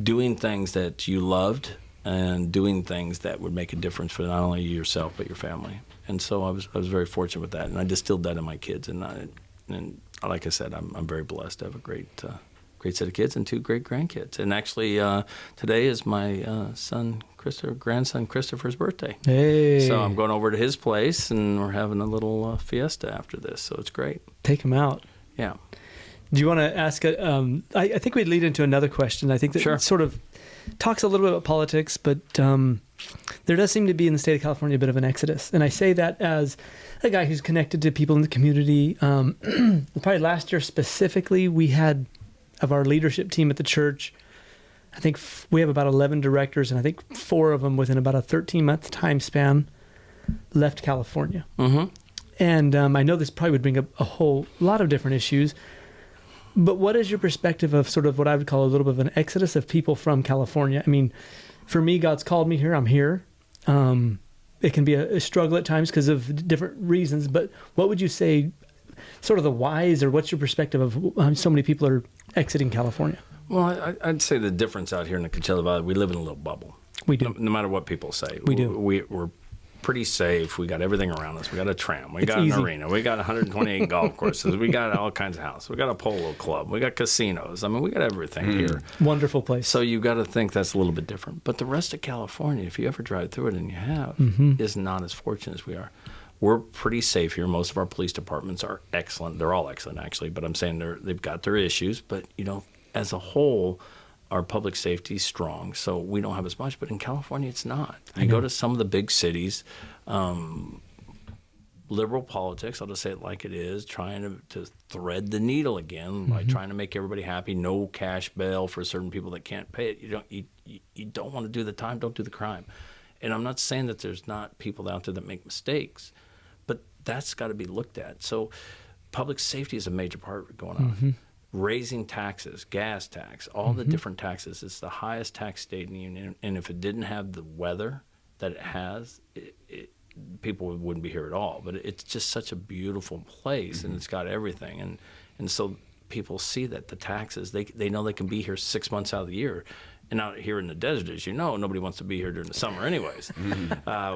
doing things that you loved and doing things that would make a difference for not only yourself but your family. And so I was very fortunate with that, and I distilled that in my kids. And like I said, I'm very blessed to have a great set of kids and 2 great grandkids. And actually, today is my grandson Christopher's birthday. Hey! So I'm going over to his place, and we're having a little fiesta after this. So it's great. Take him out. Yeah. Do you want to ask? I think we'd lead into another question. I think that Sure. sort of talks a little bit about politics, but there does seem to be in the state of California a bit of an exodus. And I say that as a guy who's connected to people in the community. Probably last year specifically, we had, of our leadership team at the church, I think we have about 11 directors, and I think 4 of them within about a 13-month time span left California. Mm-hmm. And I know this probably would bring up a whole lot of different issues. But what is your perspective of sort of what I would call a little bit of an exodus of people from California? I mean, for me, God's called me here. I'm here. It can be a struggle at times because of different reasons. But what would you say, sort of the whys, or what's your perspective of how so many people are exiting California? Well, I'd say the difference out here in the Coachella Valley, we live in a little bubble. We do. No matter what people say. We do. We're pretty safe. We got everything around us. We got a tram. We It's got an easy. arena. We got 128 golf courses. We got all kinds of houses. We got a polo club. We got casinos. I mean, we got everything here. Wonderful place. So you got to think that's a little bit different. But the rest of California, if you ever drive through it, and you have, is not as fortunate as we are. We're pretty safe here. Most of our police departments are excellent. They're all excellent, actually. But I'm saying they've got their issues. But, as a whole, our public safety is strong, so we don't have as much. But in California, it's not. You go to some of the big cities, liberal politics, I'll just say it like it is, trying to thread the needle again by trying to make everybody happy. No cash bail for certain people that can't pay it. You don't want to do the time, don't do the crime. And I'm not saying that there's not people out there that make mistakes, but that's got to be looked at. So public safety is a major part going on. Raising taxes, gas tax, all the different taxes. It's the highest tax state in the union. And if it didn't have the weather that it has, people wouldn't be here at all. But it's just such a beautiful place, and it's got everything. And so people see that the taxes, they know they can be here 6 months out of the year. And out here in the desert, as you know, nobody wants to be here during the summer anyways.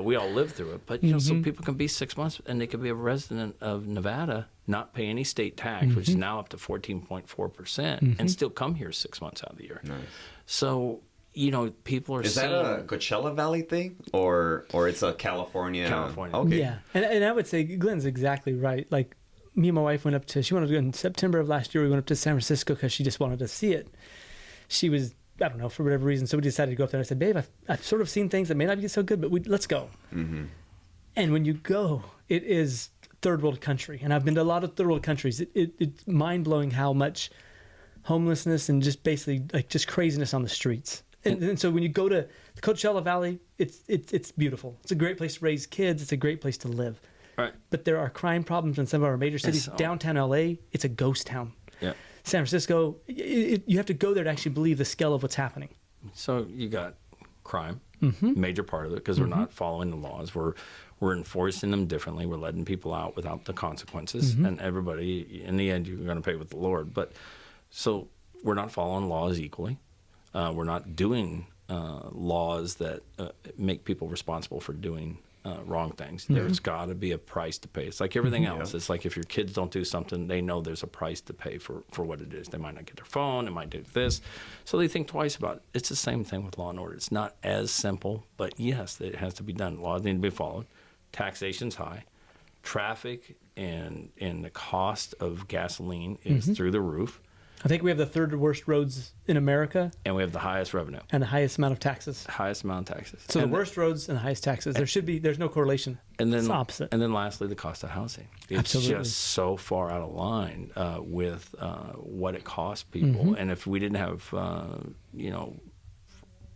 We all live through it. But, so people can be 6 months, and they can be a resident of Nevada, not pay any state tax, which is now up to 14.4%, and still come here 6 months out of the year. Nice. So, people are Is seeing... that a Coachella Valley thing, or it's a California? California. Okay. Yeah. And I would say Glenn's exactly right. Like, me and my wife she wanted to go in September of last year. We went up to San Francisco because she just wanted to see it. She was, I don't know, for whatever reason, so we decided to go up there. I said, babe, I've sort of seen things that may not be so good, but let's go. And when you go, it is third world country. And I've been to a lot of third world countries. It's mind-blowing how much homelessness and just basically just craziness on the streets. And so when you go to the Coachella Valley, it's beautiful. It's a great place to raise kids. It's a great place to live. Right. But there are crime problems in some of our major cities. Yes. Downtown LA, it's a ghost town. Yeah. San Francisco, you have to go there to actually believe the scale of what's happening. So you got crime, major part of it, because we're not following the laws. We're enforcing them differently. We're letting people out without the consequences. And everybody, in the end, you're going to pay with the Lord. But so we're not following laws equally. We're not doing laws that make people responsible for doing wrong things. There's got to be a price to pay. It's like everything else. It's like if your kids don't do something, they know there's a price to pay for what it is. They might not get their phone. They might do this. So they think twice about it. It's the same thing with law and order. It's not as simple, but yes, it has to be done. Laws need to be followed. Taxation's high. Traffic and the cost of gasoline is through the roof. I think we have the third worst roads in America. And we have the highest revenue. And the highest amount of taxes. Highest amount of taxes. So the worst roads and the highest taxes. There's no correlation. And then, it's the opposite. And then lastly, the cost of housing. It's Absolutely. just so far out of line with what it costs people. And if we didn't have,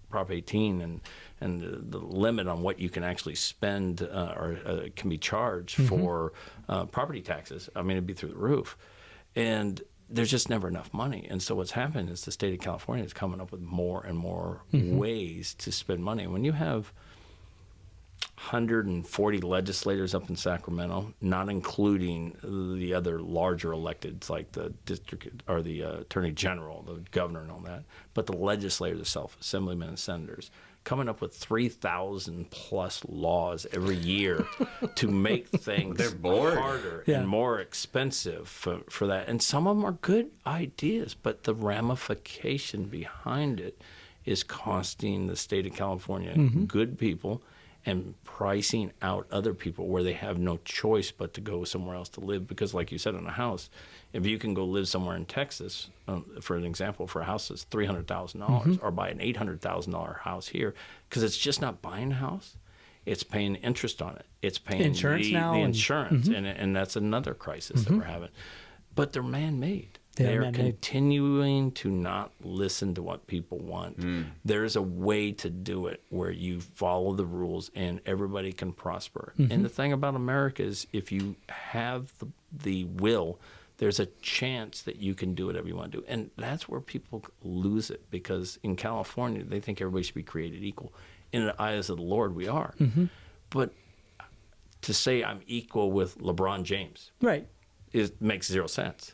Prop 18 and the limit on what you can actually spend or can be charged for property taxes, I mean, it'd be through the roof. And there's just never enough money. And so what's happened is the state of California is coming up with more and more ways to spend money. When you have 140 legislators up in Sacramento, not including the other larger electeds like the district or the attorney general, the governor, and all that, but the legislators themselves, assemblymen and senators, coming up with 3,000 plus laws every year to make things They're bored. harder Yeah. and more expensive for that. And some of them are good ideas, but the ramification behind it is costing the state of California good people and pricing out other people where they have no choice but to go somewhere else to live. Because like you said, in a house, if you can go live somewhere in Texas, for an example, for a house that's $300,000 or buy an $800,000 house here, because it's just not buying a house, it's paying interest on it. It's paying Insurance now the and- insurance, and that's another crisis that we're having. But they're man-made. They are They're man-made. continuing to not listen to what people want. There's a way to do it where you follow the rules and everybody can prosper. And the thing about America is if you have the will, there's a chance that you can do whatever you want to do. And that's where people lose it, because in California, they think everybody should be created equal. In the eyes of the Lord, we are. But to say I'm equal with LeBron James, Right. it makes zero sense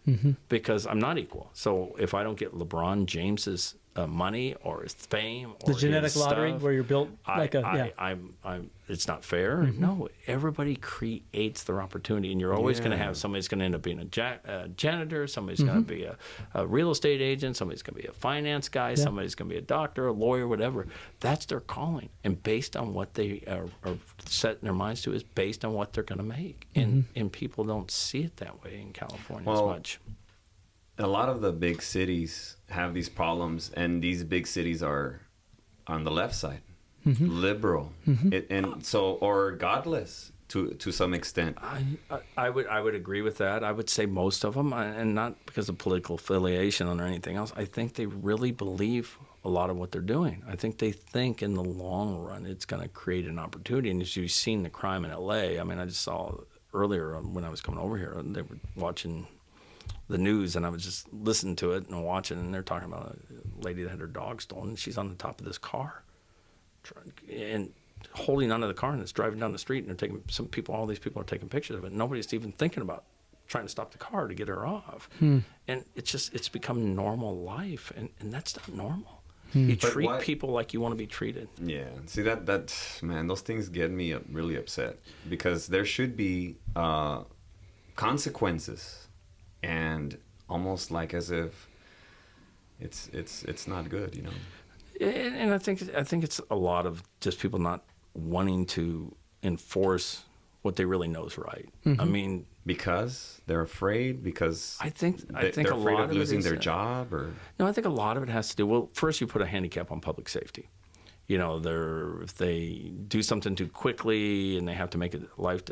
because I'm not equal. So if I don't get LeBron James's money or his fame or The genetic his lottery stuff, where you're built like I'm it's not fair. No, everybody creates their opportunity, and you're always going to have somebody's going to end up being a janitor, somebody's going to be a real estate agent, somebody's going to be a finance guy, somebody's going to be a doctor, a lawyer, whatever. That's their calling, and based on what they are setting their minds to is based on what they're going to make, and people don't see it that way in California as much. A lot of the big cities have these problems, and these big cities are on the left side, liberal, or godless to some extent. I would agree with that. I would say most of them, and not because of political affiliation or anything else. I think they really believe a lot of what they're doing. I think they think in the long run it's going to create an opportunity. And as you've seen the crime in L.A., I mean, I just saw earlier when I was coming over here, and they were watching the news, and I was just listening to it and watching, and they're talking about a lady that had her dog stolen, and she's on the top of this car and holding onto the car, and it's driving down the street, and they're taking all these people are taking pictures of it. Nobody's even thinking about trying to stop the car to get her off. And it's become normal life, and that's not normal. You treat people like you want to be treated. Yeah, see that man, those things get me really upset, because there should be consequences, and almost like as if it's not good, you know. And I think it's a lot of just people not wanting to enforce what they really know is right. I mean, Because they're afraid, because I think they're a afraid lot of of it losing is, their job, or No, I think a lot of it has to do. Well, first you put a handicap on public safety. You know, if they do something too quickly and they have to make a life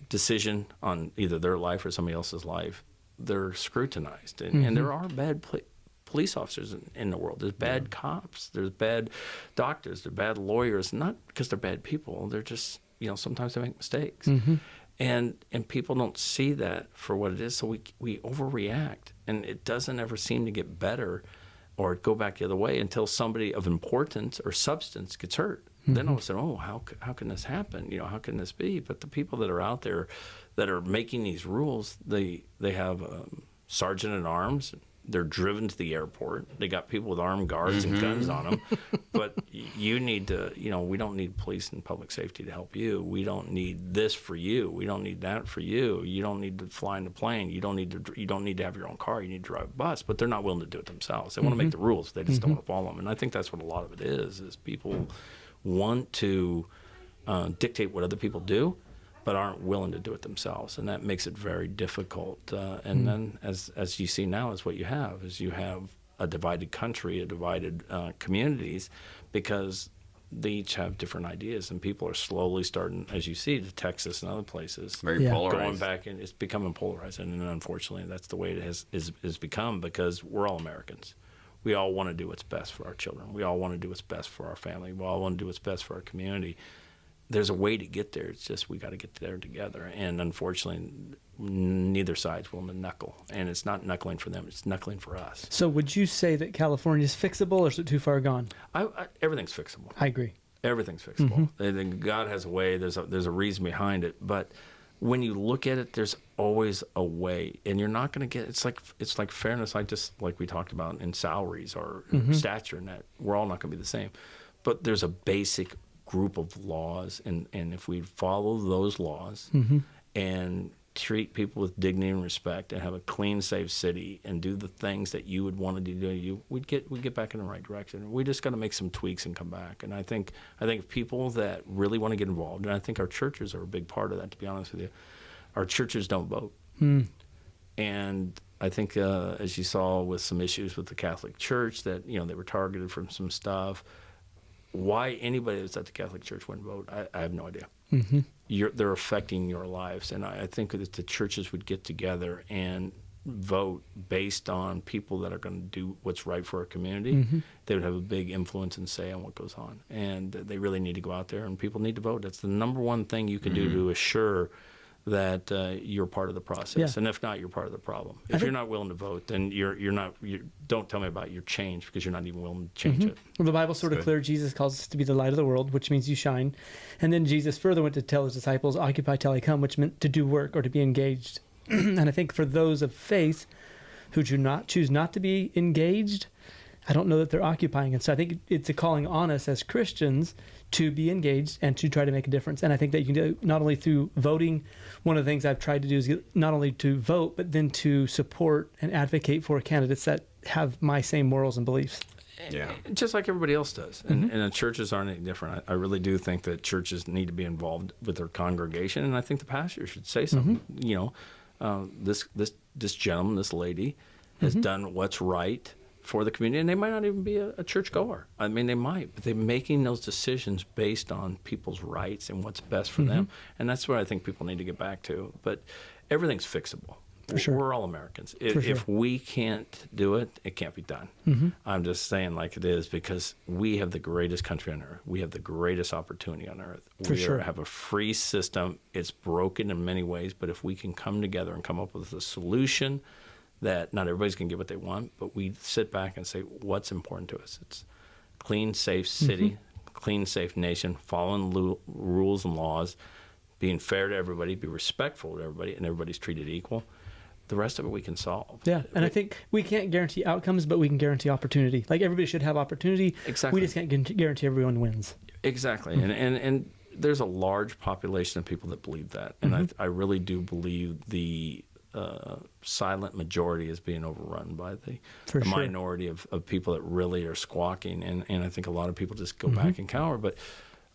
decision on either their life or somebody else's life, they're scrutinized. And there are bad police officers in the world. There's bad cops. There's bad doctors. There's bad lawyers. Not because they're bad people. They're just, sometimes they make mistakes. And people don't see that for what it is. So we overreact. And it doesn't ever seem to get better or go back the other way until somebody of importance or substance gets hurt. Then all of a sudden, how can this happen? How can this be? But the people that are out there that are making these rules, they have sergeant at arms. They're driven to the airport. They got people with armed guards and guns on them. But you need to, we don't need police and public safety to help you. We don't need this for you. We don't need that for you. You don't need to fly in the plane. You don't need to have your own car. You need to drive a bus. But they're not willing to do it themselves. They want to make the rules. They just don't want to follow them. And I think that's what a lot of it is people want to dictate what other people do, but aren't willing to do it themselves, and that makes it very difficult. And then, as you see now, is what you have a divided country, divided communities, because they each have different ideas, and people are slowly starting, as you see, to Texas and other places, very polarized. Going back, and it's becoming polarized, and unfortunately, that's the way it is become, because we're all Americans. We all want to do what's best for our children. We all want to do what's best for our family. We all want to do what's best for our community. There's a way to get there. It's just we got to get there together. And unfortunately, neither side's willing to knuckle. And it's not knuckling for them. It's knuckling for us. So would you say that California is fixable, or is it too far gone? Everything's fixable. I agree. Everything's fixable. And God has a way. There's a reason behind it. But when you look at it, there's always a way, and you're not going to get. It's like fairness. Like we talked about in salaries or stature, and that we're all not going to be the same. But there's a basic group of laws, and if we follow those laws and treat people with dignity and respect, and have a clean, safe city, and do the things that you would want to do, we'd get back in the right direction. We just got to make some tweaks and come back. And I think people that really want to get involved, and I think our churches are a big part of that. To be honest with you, our churches don't vote, and I think as you saw with some issues with the Catholic Church, that they were targeted for some stuff. Why anybody that's at the Catholic Church wouldn't vote, I have no idea. They're affecting your lives, and I think that the churches would get together and vote based on people that are going to do what's right for our community. They would have a big influence and say on what goes on, and they really need to go out there, and people need to vote. That's the number one thing you can do to assure that you're part of the process, and if not, you're part of the problem. If you're not willing to vote, then you're not. Don't tell me about your change, because you're not even willing to change it. Well, the Bible's sort of clear. Jesus calls us to be the light of the world, which means you shine. And then Jesus further went to tell his disciples, occupy till I come, which meant to do work or to be engaged. And I think for those of faith who choose not to be engaged, I don't know that they're occupying. And so I think it's a calling on us as Christians to be engaged and to try to make a difference. And I think that you can do not only through voting. One of the things I've tried to do is get not only to vote, but then to support and advocate for candidates that have my same morals and beliefs. Yeah, just like everybody else does. And the churches aren't any different. I really do think that churches need to be involved with their congregation, and I think the pastor should say something. This gentleman, this lady, has done what's right for the community, and they might not even be a church goer. I mean, they might, but they're making those decisions based on people's rights and what's best for them. And that's what I think people need to get back to. But everything's fixable. For sure. We're all Americans. If we can't do it, it can't be done. I'm just saying like it is, because we have the greatest country on earth. We have the greatest opportunity on earth. We have a free system. It's broken in many ways, but if we can come together and come up with a solution that not everybody's going to get what they want, but we sit back and say, what's important to us? It's clean, safe city, clean, safe nation, following rules and laws, being fair to everybody, be respectful to everybody, and everybody's treated equal. The rest of it we can solve. Yeah, and I think we can't guarantee outcomes, but we can guarantee opportunity. Like, everybody should have opportunity. Exactly. We just can't guarantee everyone wins. Exactly. And there's a large population of people that believe that. And I really do believe the silent majority is being overrun by the minority of people that really are squawking. And I think a lot of people just go back and cower. But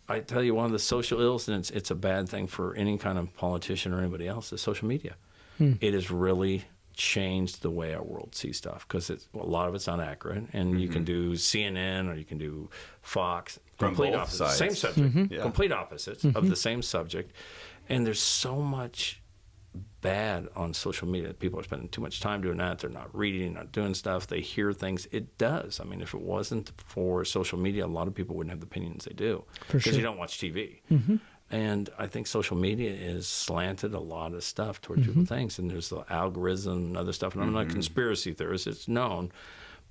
I tell you, one of the social ills, and it's a bad thing for any kind of politician or anybody else, is social media. It has really changed the way our world sees stuff, because a lot of it's inaccurate, and you can do CNN or you can do Fox, complete opposites, same subject, complete opposites of the same subject, and there's so much bad on social media. People are spending too much time doing that. They're not reading, not doing stuff. They hear things. It does. I mean, if it wasn't for social media, a lot of people wouldn't have the opinions they do, because you don't watch TV. And I think social media is slanted a lot of stuff towards people things, and there's the algorithm and other stuff. And I'm not a conspiracy theorist; it's known,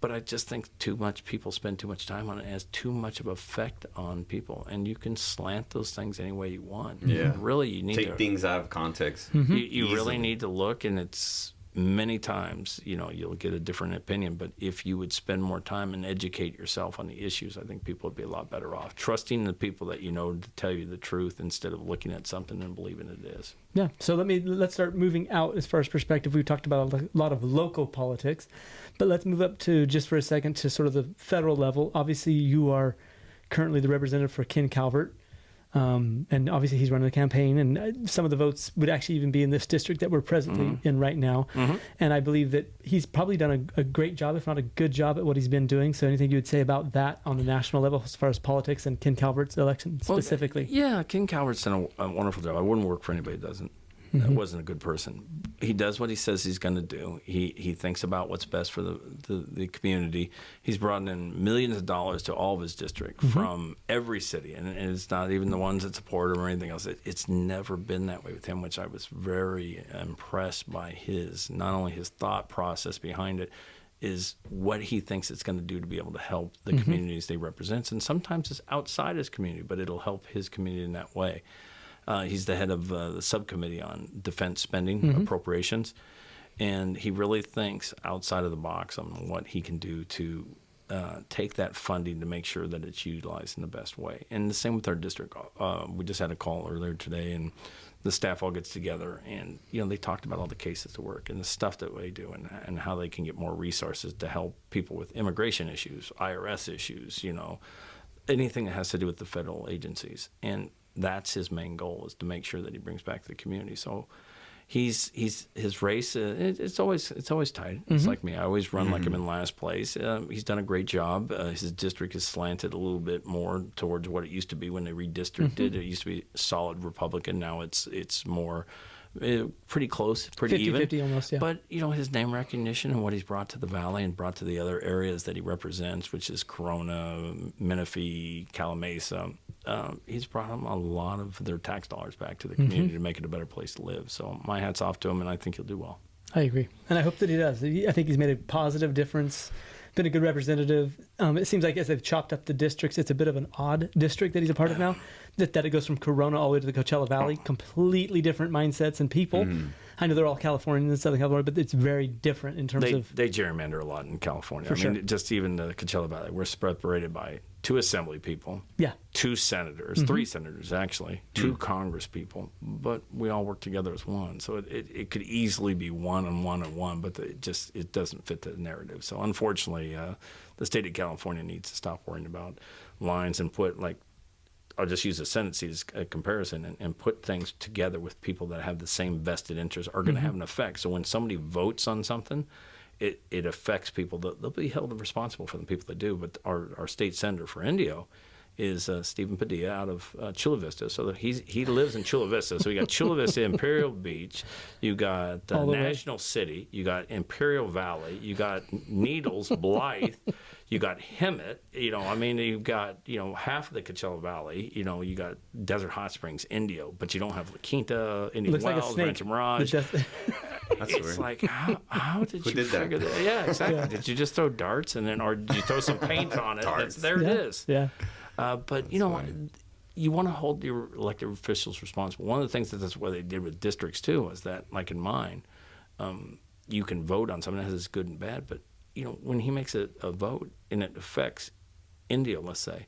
but I just think people spend too much time on it. It has too much of effect on people, and you can slant those things any way you want. Yeah, really, you need take things out of context. You really need to look, and it's many times, you'll get a different opinion, but if you would spend more time and educate yourself on the issues, I think people would be a lot better off. Trusting the people that you know to tell you the truth instead of looking at something and believing it is. Yeah, so let's start moving out as far as perspective. We've talked about a lot of local politics, but let's move up to, just for a second, to sort of the federal level. Obviously, you are currently the representative for Ken Calvert. And obviously he's running a campaign, and some of the votes would actually even be in this district that we're presently in right now. And I believe that he's probably done a great job, if not a good job, at what he's been doing. So anything you would say about that on the national level as far as politics and Ken Calvert's election specifically? Yeah, Ken Calvert's done a wonderful job. I wouldn't work for anybody that doesn't. That wasn't a good person. He does what he says he's going to do. He thinks about what's best for the community. He's brought in millions of dollars to all of his district from every city, and it's not even the ones that support him or anything else. It's never been that way with him, which I was very impressed by not only his thought process behind it. is what he thinks it's going to do to be able to help the communities they represent. And sometimes it's outside his community, but it'll help his community in that way. He's the head of the subcommittee on defense spending appropriations, and he really thinks outside of the box on what he can do to take that funding to make sure that it's utilized in the best way. And the same with our district. We just had a call earlier today, and the staff all gets together, and they talked about all the cases to work and the stuff that they do, and how they can get more resources to help people with immigration issues, IRS issues, anything that has to do with the federal agencies. And that's his main goal, is to make sure that he brings back the community. So his race, it's always tight. It's like me. I always run like I'm in last place. He's done a great job. His district is slanted a little bit more towards what it used to be when they redistricted. It used to be solid Republican. Now it's more pretty close, pretty 50-50 even. almost, yeah. But his name recognition and what he's brought to the valley and brought to the other areas that he represents, which is Corona, Menifee, Calamasa. He's brought them a lot of their tax dollars back to the community to make it a better place to live. So my hat's off to him, and I think he'll do well. I agree. And I hope that he does. I think he's made a positive difference, been a good representative. It seems like as they've chopped up the districts, it's a bit of an odd district that he's a part of now, that it goes from Corona all the way to the Coachella Valley, completely different mindsets and people. I know they're all Californians in Southern California, but it's very different in terms of... They gerrymander a lot in California. For sure. Just even the Coachella Valley, we're separated by 2 assembly people, 2 senators, 3 senators actually, 2 Congress people, but we all work together as one. So it could easily be 1 and 1 and 1, but it doesn't fit the narrative. So unfortunately, the state of California needs to stop worrying about lines and put, like, I'll just use the Senate seat as a comparison, and put things together with people that have the same vested interests are going to have an effect. So when somebody votes on something, it affects people. They'll be held responsible for the people that do. But our state senator for Indio is Stephen Padilla out of Chula Vista. So he lives in Chula Vista. So you got Chula Vista, Imperial Beach, you got National City, you got Imperial Valley, you got Needles, Blythe, you got Hemet. You've got half of the Coachella Valley. You got Desert Hot Springs, Indio, but you don't have La Quinta, Indian Wells, Rancho Mirage. That's it's weird. like, how did you figure that? Yeah, exactly. Yeah. Did you just throw darts or did you throw some paint on it? There it is. Yeah. But you want to hold your elected officials responsible. One of the things that's what they did with districts too was that, like in mine, you can vote on something that has good and bad. But when he makes a vote and it affects Indio, let's say,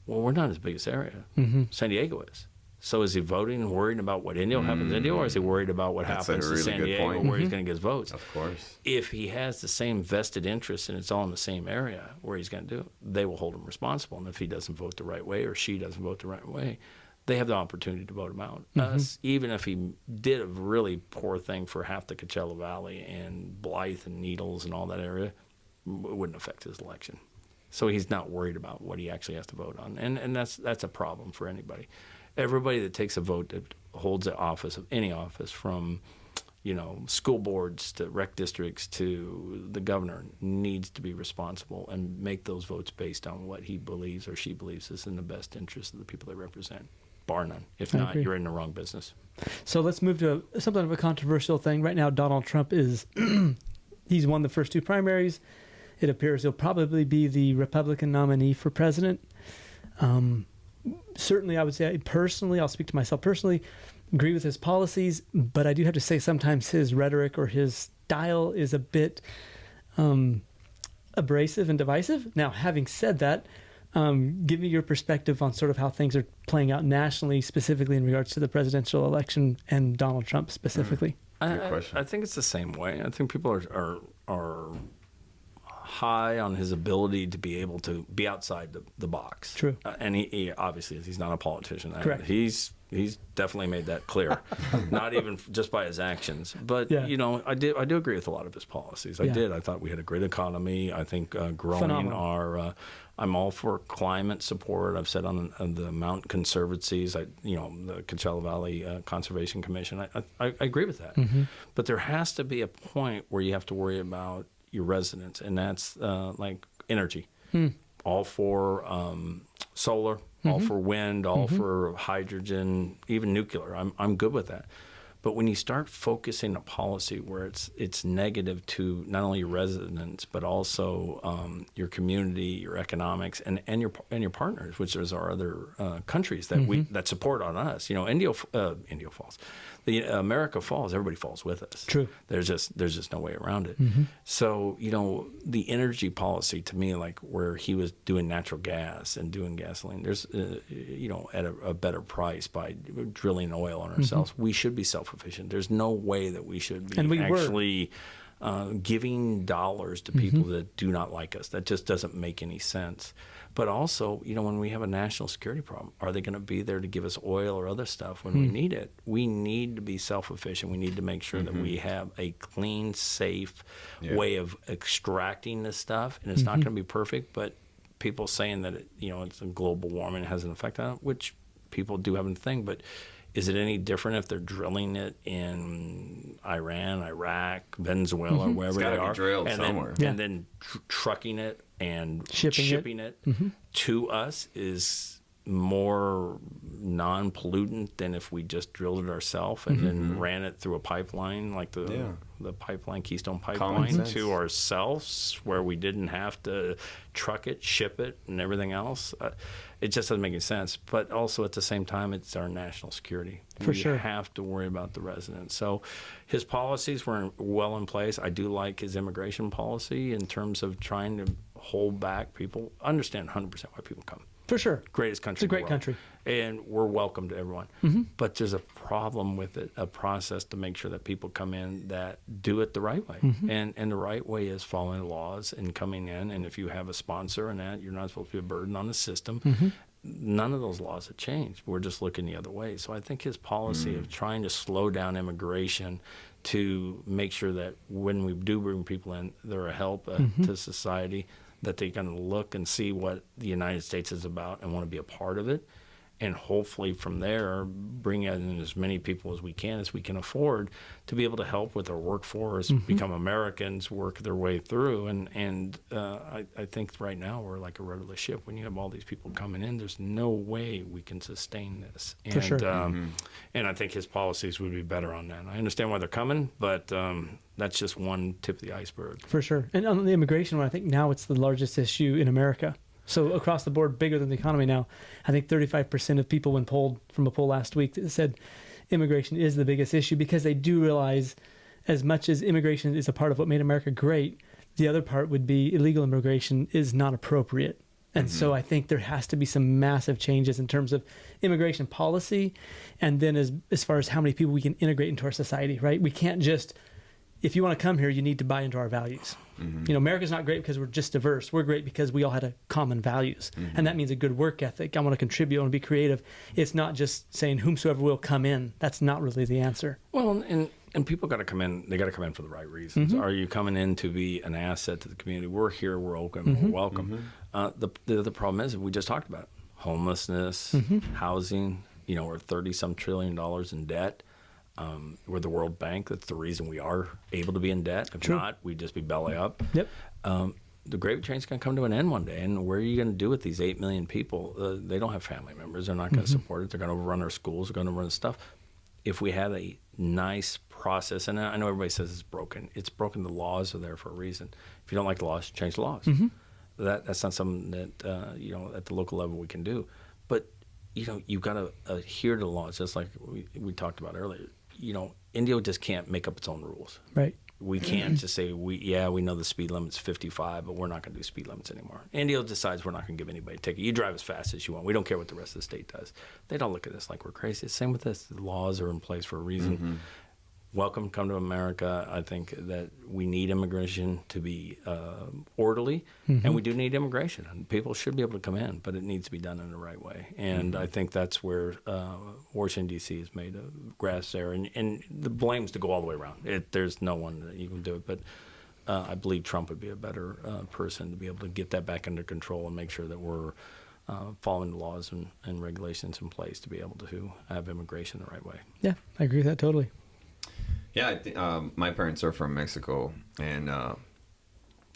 well, we're not his biggest area. San Diego is. So is he voting and worrying about what Indio happens in Indio, or is he worried about what happens to San Diego, where he's going to get his votes? Of course. If he has the same vested interest and it's all in the same area where he's going to do it, they will hold him responsible. And if he doesn't vote the right way or she doesn't vote the right way, they have the opportunity to vote him out. Even if he did a really poor thing for half the Coachella Valley and Blythe and Needles and all that area, it wouldn't affect his election. So he's not worried about what he actually has to vote on. And that's a problem for anybody. Everybody that takes a vote that holds an office, of any office, from school boards to rec districts to the governor, needs to be responsible and make those votes based on what he believes or she believes is in the best interest of the people they represent, bar none. If not, you're in the wrong business. So let's move to something of a controversial thing. Right now, Donald Trump he's won the first 2 primaries. It appears he'll probably be the Republican nominee for president. Certainly, I would say personally, I'll speak to myself personally, agree with his policies, but I do have to say sometimes his rhetoric or his style is a bit abrasive and divisive. Now, having said that, give me your perspective on sort of how things are playing out nationally, specifically in regards to the presidential election and Donald Trump specifically. Good question. I think it's the same way. I think people are high on his ability to be able to be outside the box. True. And he obviously, he's not a politician. Correct. He's definitely made that clear, not even just by his actions. But, I do agree with a lot of his policies. I did. I thought we had a great economy. I think growing Phenomenal. I'm all for climate support. I've said on the Mountain Conservancies, the Coachella Valley Conservation Commission, I agree with that. But there has to be a point where you have to worry about your residents, and that's like energy. All for solar, all for wind, all for hydrogen, even nuclear. I'm good with that. But when you start focusing a policy where it's negative to not only your residents but also your community, your economics, and your partners, which is our other countries that that support on us. You know, India Falls, the America falls, everybody falls with us. True. There's just no way around it. So you know, the energy policy to me, like where he was doing natural gas and doing gasoline, there's you know, at a better price by drilling oil on ourselves. We should be self-sufficient. There's no way that we should be actually giving dollars to people that do not like us. That just doesn't make any sense. But also, you know, when we have a national security problem, are they going to be there to give us oil or other stuff when we need it? We need to be self-efficient. We need to make sure that we have a clean, safe way of extracting this stuff. And it's not going to be perfect, but people saying that, you know, it's a global warming has an effect on it, which people do have a thing. But is it any different if they're drilling it in Iran, Iraq, Venezuela, or wherever they are? Drilled and somewhere. Then, and then trucking it and shipping it to us is more non-pollutant than if we just drilled it ourselves and then ran it through a pipeline like the pipeline, Keystone Pipeline, to ourselves, where we didn't have to truck it, ship it, and everything else. It just doesn't make any sense. But also at the same time, it's our national security. For sure. We have to worry about the residents. So his policies were well in place. I do like his immigration policy in terms of trying to hold back people. Understand 100% why people come. For sure. Greatest country. It's a great country. And we're welcome to everyone. But there's a problem with it, a process to make sure that people come in that do it the right way. And the right way is following laws and coming in. And if you have a sponsor and that, you're not supposed to be a burden on the system. None of those laws have changed. We're just looking the other way. So I think his policy of trying to slow down immigration to make sure that when we do bring people in, they're a help to society, that they're going to look and see what the United States is about and want to be a part of it. And hopefully from there, bring in as many people as we can afford to be able to help with our workforce, become Americans, work their way through. And I think right now we're like a rudderless ship. When you have all these people coming in, there's no way we can sustain this. And, For sure. And I think his policies would be better on that. I understand why they're coming, but that's just one tip of the iceberg. For sure. And on the immigration one, I think now it's the largest issue in America. So across the board, bigger than the economy now. I think 35% of people, when polled from a poll last week, said immigration is the biggest issue, because they do realize, as much as immigration is a part of what made America great, the other part would be illegal immigration is not appropriate. And so I think there has to be some massive changes in terms of immigration policy, and then as far as how many people we can integrate into our society, right? We can't just, if you want to come here, you need to buy into our values. You know, America's not great because we're just diverse. We're great because we all had common values. And that means a good work ethic. I want to contribute. I want to be creative. It's not just saying whomsoever will come in. That's not really the answer. Well, and people got to come in. They got to come in for the right reasons. Are you coming in to be an asset to the community? We're here. We're open. We're welcome. The problem is, we just talked about it, homelessness, housing. You know, we're $30-some trillion in debt. We're the World Bank. That's the reason we are able to be in debt. If not, we'd just be belly up. Yep. The gravy train's going to come to an end one day. And where are you going to do with these 8 million people? They don't have family members. They're not going to support it. They're going to run our schools. They're going to run stuff. If we had a nice process, and I know everybody says it's broken. It's broken. The laws are there for a reason. If you don't like the laws, change the laws. That's not something that, you know, at the local level we can do. But, you know, you've got to adhere to the laws, just like we talked about earlier. You know, India just can't make up its own rules. Right. We can't just say, we know the speed limit's 55, but we're not going to do speed limits anymore. India decides we're not going to give anybody a ticket. You drive as fast as you want. We don't care what the rest of the state does. They don't look at us like we're crazy. Same with this. The laws are in place for a reason. Welcome, come to America. I think that we need immigration to be orderly, and we do need immigration. And people should be able to come in, but it needs to be done in the right way. And I think that's where Washington, D.C. has made a grasp there. And the blame's to go all the way around. There's no one that you can do it. But I believe Trump would be a better person to be able to get that back under control and make sure that we're following the laws and regulations in place to be able to have immigration the right way. Yeah, I agree with that totally. Yeah, my parents are from Mexico, and now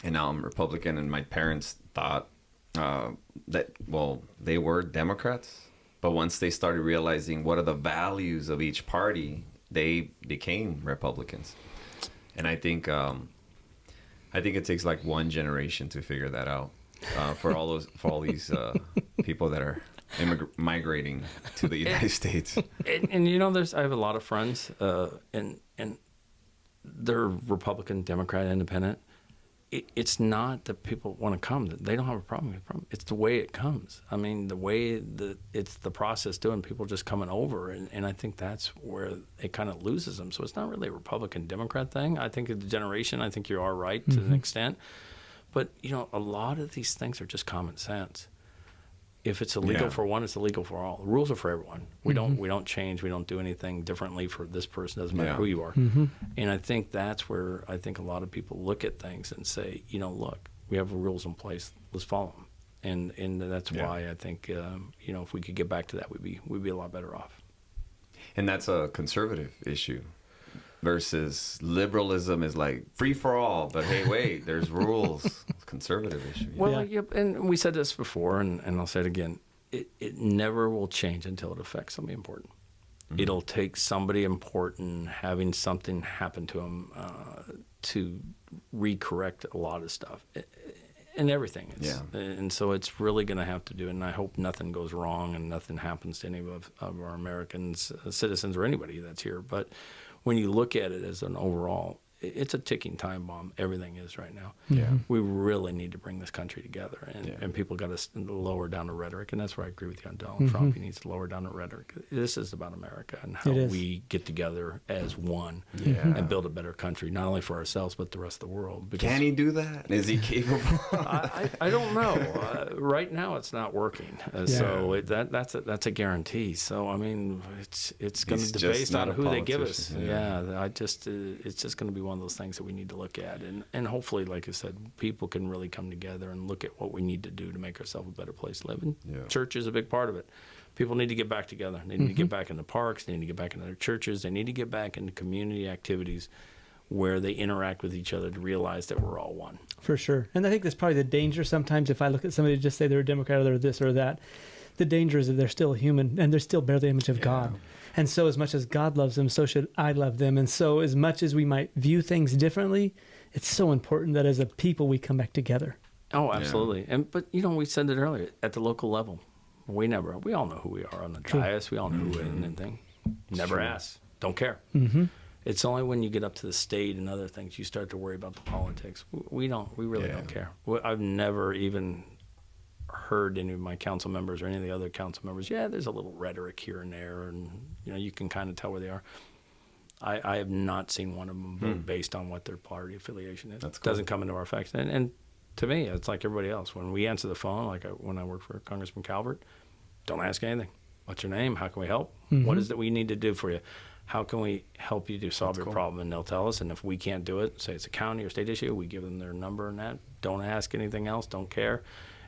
I'm Republican, and my parents thought that, well, they were Democrats, but once they started realizing what are the values of each party, they became Republicans. And I think it takes like one generation to figure that out for all these people that are migrating to the United States. And I have a lot of friends, and they're Republican, Democrat, Independent. It's not that people want to come; they don't have a problem with it. It's the way it comes. I mean, the way that it's the process doing people just coming over, and I think that's where it kind of loses them. So it's not really a Republican Democrat thing. I think the generation. I think you are right to an extent, but a lot of these things are just common sense. If it's illegal for one, it's illegal for all. The rules are for everyone. We don't change. We don't do anything differently for this person. Doesn't matter who you are. And I think that's where I think a lot of people look at things and say, look, we have rules in place. Let's follow them. And that's why I think if we could get back to that, we'd be a lot better off. And that's a conservative issue. Versus liberalism is like free for all, but hey, wait, there's rules. It's a conservative issue. Well, and we said this before, and I'll say it again. It never will change until it affects somebody important. It'll take somebody important having something happen to them to recorrect a lot of stuff and everything. And so it's really going to have to do it. And I hope nothing goes wrong and nothing happens to any of our Americans, citizens, or anybody that's here. But when you look at it as an overall, it's a ticking time bomb. Everything is right now. Yeah. We really need to bring this country together, and people got to lower down the rhetoric. And that's where I agree with you on Donald Trump. He needs to lower down the rhetoric. This is about America and how we get together as one and build a better country, not only for ourselves but the rest of the world. Because can he do that? Is he capable? I don't know. Right now, it's not working. So that's a guarantee. So I mean, it's going to be based on who they give us. It's just going to be one of those things that we need to look at, and hopefully, like I said, people can really come together and look at what we need to do to make ourselves a better place to live. And church is a big part of it. People need to get back together. They need to get back in the parks. They need to get back into their churches. They need to get back into community activities where they interact with each other to realize that we're all one. For sure. And I think that's probably the danger sometimes if I look at somebody just say they're a Democrat or they're this or that. The danger is that they're still human and they're still bear the image of God. And so as much as God loves them, so should I love them. And so as much as we might view things differently, it's so important that as a people we come back together. Oh, absolutely. But we said it earlier, at the local level, we all know who we are on the dais. We all know who and anything. Never ask. Don't care. It's only when you get up to the state and other things you start to worry about the politics. We really don't care. I've never even heard any of my council members or any of the other council members, there's a little rhetoric here and there, and you can kind of tell where they are. I have not seen one of them vote based on what their party affiliation is. That's cool. Cool. Doesn't come into our facts. And to me, it's like everybody else. When we answer the phone, like when I worked for Congressman Calvert, don't ask anything. What's your name? How can we help? What is it we need to do for you? How can we help you to solve your problem? And they'll tell us. And if we can't do it, say it's a county or state issue, we give them their number and that. Don't ask anything else. Don't care.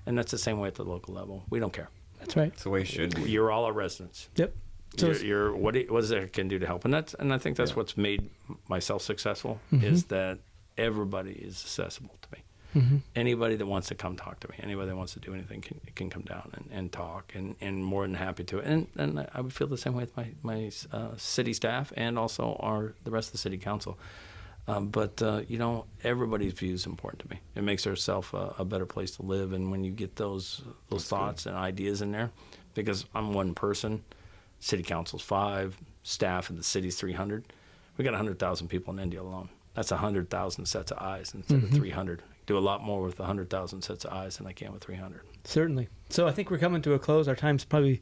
And that's the same way at the local level. We don't care. That's right. That's the way it should be. You're all our residents. Yep. So you're what is it can do to help? And I think that's what's made myself successful is that everybody is accessible to me. Anybody that wants to come talk to me, anybody that wants to do anything can come down and talk, and more than happy to. And I would feel the same way with my city staff and also the rest of the city council. But everybody's view is important to me. It makes ourselves a better place to live. And when you get those thoughts and ideas in there, because I'm one person, city council's 5, staff in the city's 300. We got 100,000 people in India alone. That's 100,000 sets of eyes instead of 300. Do a lot more with 100,000 sets of eyes than I can with 300. Certainly. So I think we're coming to a close. Our time's probably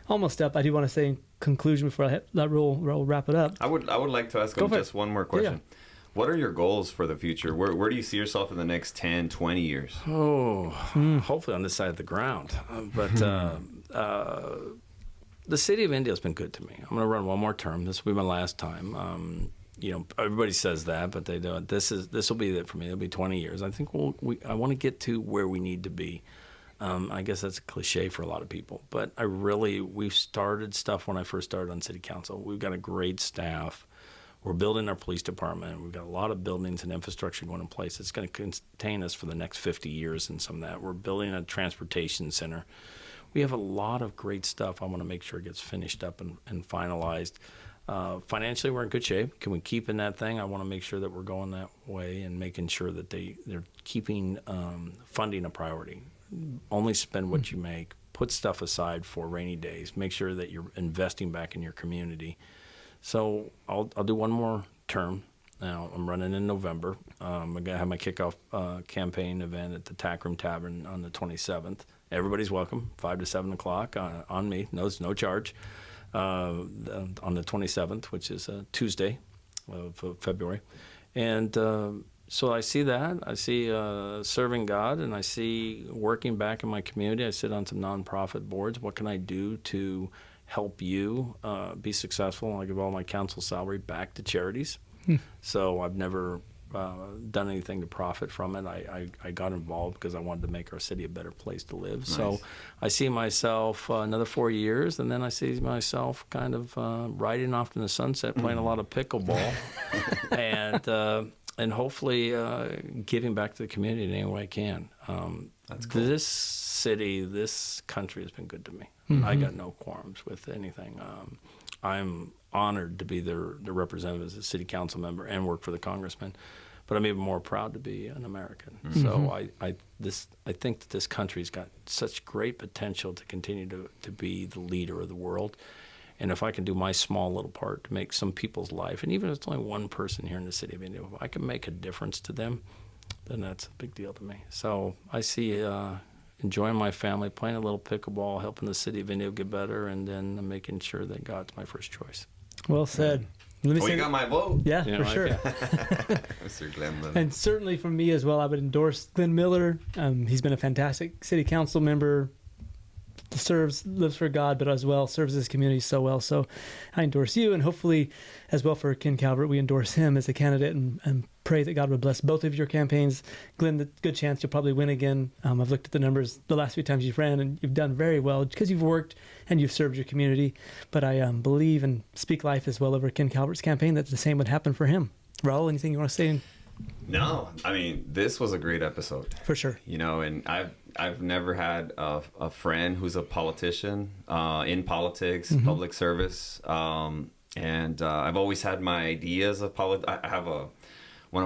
almost up. I do want to say in conclusion before I let Roll wrap it up. I would like to ask him just one more question. Yeah. What are your goals for the future? Where do you see yourself in the next 10, 20 years? Hopefully on this side of the ground. The city of India has been good to me. I'm going to run one more term. This will be my last time. Everybody says that, but they don't. This will be it for me. It'll be 20 years. I think I want to get to where we need to be. I guess that's a cliche for a lot of people, but we've started stuff when I first started on city council. We've got a great staff. We're building our police department. We've got a lot of buildings and infrastructure going in place. It's going to contain us for the next 50 years and some of that. We're building a transportation center. We have a lot of great stuff. I want to make sure it gets finished up and finalized. Financially, we're in good shape. Can we keep in that thing? I want to make sure that we're going that way and making sure that they're keeping funding a priority. Only spend what you make. Put stuff aside for rainy days. Make sure that you're investing back in your community. So I'll do one more term. Now I'm running in November. I'm gonna have my kickoff campaign event at the Tack Room Tavern on the 27th. Everybody's welcome, 5 to 7 o'clock on me. No charge. On the 27th, which is a Tuesday of February, and so I see that. I see serving God, and I see working back in my community. I sit on some nonprofit boards. What can I do to help you be successful? I give all my council salary back to charities. So I've never done anything to profit from it. I got involved because I wanted to make our city a better place to live. Nice. So I see myself another 4 years, and then I see myself kind of riding off in the sunset, playing a lot of pickleball, and hopefully giving back to the community in any way I can. That's cool. This city, this country has been good to me. I got no qualms with anything. I'm honored to be their representative as a city council member and work for the congressman, but I'm even more proud to be an American. So I think that this country's got such great potential to continue to be the leader of the world. And if I can do my small little part to make some people's life, and even if it's only one person here in the city of India, if I can make a difference to them, then that's a big deal to me. So I see enjoying my family, playing a little pickleball, helping the city of India get better, and then making sure that God's my first choice. Well said. You got my vote. Yeah, for sure. Mr. Glen Miller. And certainly from me as well, I would endorse Glen Miller. He's been a fantastic city council member, lives for God, but as well serves his community so well. So I endorse you, and hopefully as well for Ken Calvert, we endorse him as a candidate and pray that God would bless both of your campaigns. Glenn, the good chance you'll probably win again. I've looked at the numbers the last few times you've ran, and you've done very well because you've worked and you've served your community. But I believe and speak life as well over Ken Calvert's campaign that the same would happen for him. Raul, anything you want to say? No, I mean, this was a great episode. For sure. You know, and I've never had a friend who's a politician in politics, public service, and I've always had my ideas of politics. I have one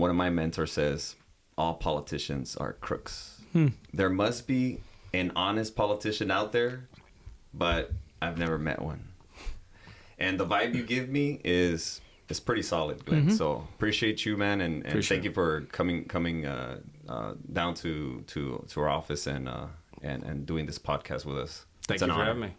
of my mentors says all politicians are crooks. There must be an honest politician out there, but I've never met one. And the vibe you give me is pretty solid, Glenn. So appreciate you, man, and thank you for coming down to our office and doing this podcast with us. Thank you for having me.